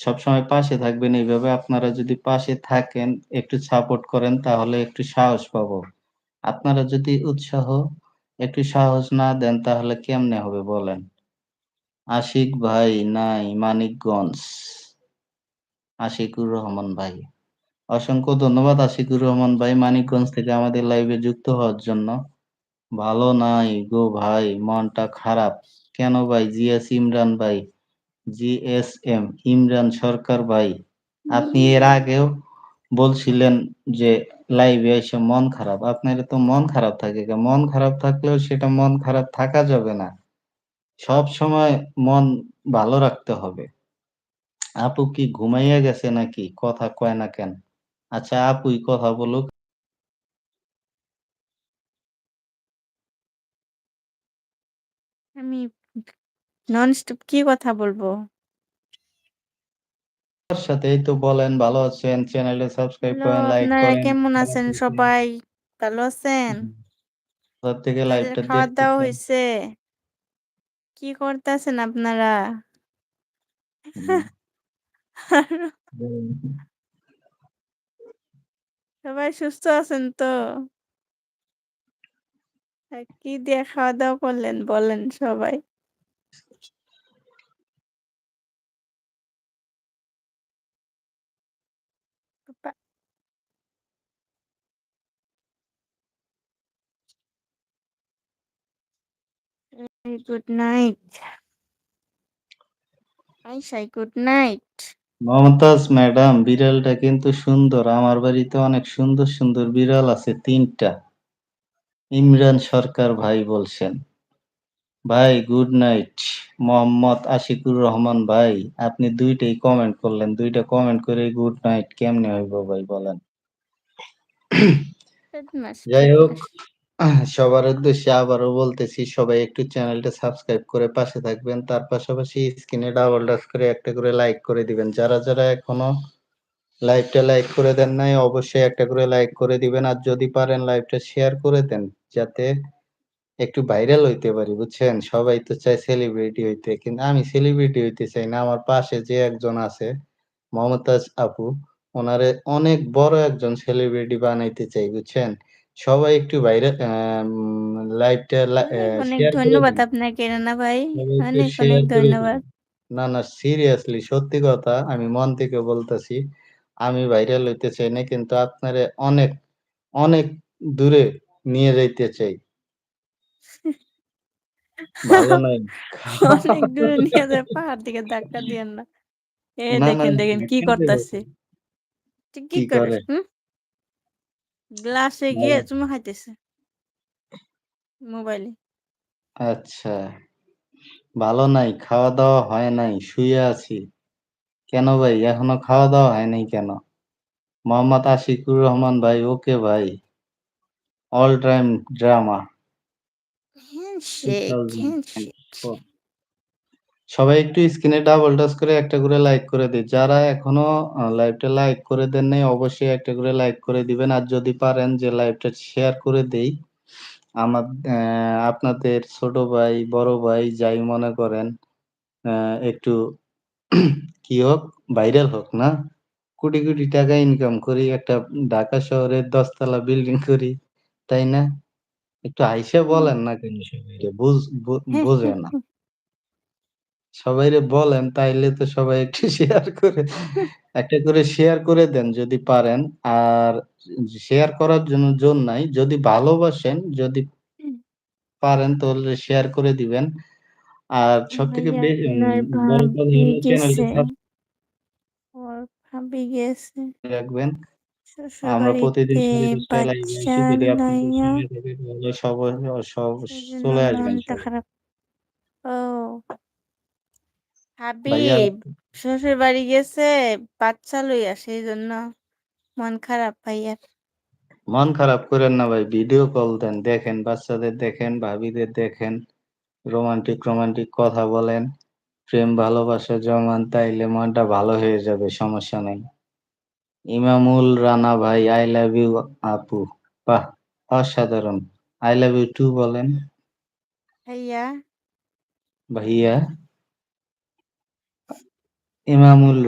সবসময় পাশে থাকবেন এইভাবে আপনারা যদি পাশে থাকেন, একটু সাপোর্ট করেন তাহলে একটু সাহস পাবো। আপনারা যদি উৎসাহ, একটু সাহস না দেন তাহলে কেমনে হবে বলেন? আশিক ভাই নাই মানিকগঞ্জ, আশিকুর রহমান ভাই। অসংখ্য ধন্যবাদ আশিকুর রহমান ভাই মানিকগঞ্জ থেকে আমাদের লাইভে যুক্ত হওয়ার জন্য। ভালো নাই গো ভাই, মনটা খারাপ। কেন ভাই? জিএস ইমরান ভাই, জিএসএম ইমরান সরকার ভাই, আপনি এর আগেও বলছিলেন যে লাইভে এসে মন খারাপ। আপনার তো মন খারাপ থাকে কে? মন খারাপ থাকলেও সেটা মন খারাপ থাকা যাবে না। সব সময় মন ভালো রাখতে হবে। আপু কি ঘুমাইয়া গেছে নাকি? কথা কয় না কেন? আচ্ছা আপুই কথা বলুক। আমি ননস্টপ কি কথা বলবো? তার সাথেই তো বলেন ভালো আছেন, চ্যানেলে সাবস্ক্রাইব হ্যালো, করেন, লাইক আপনারা করেন। কেমন আছেন সবাই? ভালো আছেন? কোথা থেকে আপনাদের লাইভটা খাওয়া দাওয়া দেখতেছেন? হইছে? কি করতেছেন আপনারা? হুম, বলুন। সবাই সুস্থ আছেন তো? কি দিয়ে খাওয়া দাওয়া করলেন বলেন সবাই? Good night. আইসাই গুড নাইট। মমতাজ ম্যাডাম, বিড়ালটা কিন্তু সুন্দর। আমার বাড়িতে অনেক সুন্দর সুন্দর বিড়াল আছে ৩টা। ইমরান সরকার ভাই বলছেন। ভাই গুড নাইট। মোহাম্মদ আশিকুর রহমান ভাই, আপনি ২টাই কমেন্ট করলেন। ২টা কমেন্ট করে গুড নাইট কেমনে হইব ভাই বলেন? বদমাস যাই হোক, বদমাস। সবার উদ্দেশ্যে আবারও বলতেছি সবাই একটু চ্যানেলটা সাবস্ক্রাইব করে পাশে থাকবেন। তার পাশাপাশি স্ক্রিনে ডাবল টাচ করে একটা করে লাইক করে দিবেন। যারা, যারা এখনো লাইভটা লাইক করে দেন নাই অবশ্যই একটা করে লাইক করে দিবেন। আর যদি পারেন লাইভটা শেয়ার করে দেন যাতে একটু ভাইরাল হইতে পারি, বুঝছেন? সবাই তো চায় সেলিব্রিটি হইতে। কিন্তু আমি সেলিব্রিটি হইতে চাই না। আমার পাশে যে একজন আছে মমতাজ আপু, উনারে অনেক বড় একজন সেলিব্রিটি বানাইতে চাই, বুঝছেন? সবাই একটু বাইরে লাইভটা অনেক অনেক শেয়ার করে ধন্যবাদ দিন। আপনাকে রানা ভাই। সবাই একটু অনেক অনেক শেয়ার করে দিন। ধন্যবাদ। না, না সিরিয়াসলি সত্যি কথা আমি মন থেকে বলতেছি। আমি ভাইরাল হইতে চাই না কিন্তু আপনারে অনেক, অনেক দূরে নিয়ে যাইতে চাই। ভালো নাই। অনেক দূরে নিয়ে যায় পাহাড় দিকে ধাক্কা দিয়েন না। না, না দেখেন দেখেন কি কেমনে করতেছে। বলবো? ঠিক কি কি করে করে? গ্লাসে গিয়ে ভালো। চুমু খাইতেছে মোবাইলে। আচ্ছা, ভালো নাই, খাওয়া-দাওয়া হয় নাই, শুয়ে আছি। কেন ভাই এখনো খাওয়া-দাওয়া হয় নাই কেন? মোহাম্মদ আশিকুর রহমান ভাই, ওকে ভাই। All time drama handshake handshake. 2024। সবাই একটু স্ক্রিনে ডাবল টাচ করে একটা করে লাইক করে দিই। যারা এখনো লাইভটা লাইক করে দেন নাই অবশ্যই একটা করে লাইক করে দিবেন। আর যদি পারেন যে লাইভটা শেয়ার করে দেই। আমার আপনাদের ছোট ভাই, বড় ভাই যাই মনে করেন একটু কি হোক, ভাইরাল হোক না? কোটি, কোটি টাকা ইনকাম করি, একটা ঢাকা শহরে ১০ তলা বিল্ডিং করি, তাই না? একটু আইসা বলেন না কেন সবাইরে? বোঝে না। সবাইরে বলেন তাইলে তো সবাই একটু শেয়ার করে একটা করে শেয়ার করে দেন যদি পারেন। আর শেয়ার করার জন্য নাই। যদি ভালোবাসেন, যদি পারেন তাহলে শেয়ার করে দিবেন। আর সবথেকে ভাইয়া আপনার বড় কথা ভাবি হলো চ্যানেলটা গেছে। সাবস্ক্রাইব ওর ভাবি গেছে রাখবেন। শ্বশুর আমরা প্রতিদিন বাড়িতে 10:30টায় লাইভে বাচ্চা আসি। যদি আপনাদের লইয়া। সময় থাকে তাহলে সব সেজন্য চলে আসবেন মনটা সবাই। খারাপ। ও ভাইয়া হাবিব শ্বশুর বাড়ি গেছে বাচ্চা লইয়া সেই জন্য মন খারাপ ভাইয়ার। মন খারাপ কইরেন না ভাই। ভিডিও কল দেন, দেখেন বাচ্চাদের দেখেন, ভাবিদের দেখেন। রোমান্টিক, রোমান্টিক কথা বলেন। প্রেম ভালোবাসা জমান তাইলে মনটা ভালো হয়ে যাবে, সমস্যা নাই। ইমামুল রানা ভাই আই লাভ ইউ আপু। বাহ! অসাধারণ। আই লাভ ইউ টু বলেন। ভাইয়া ভাইয়া ইমামুল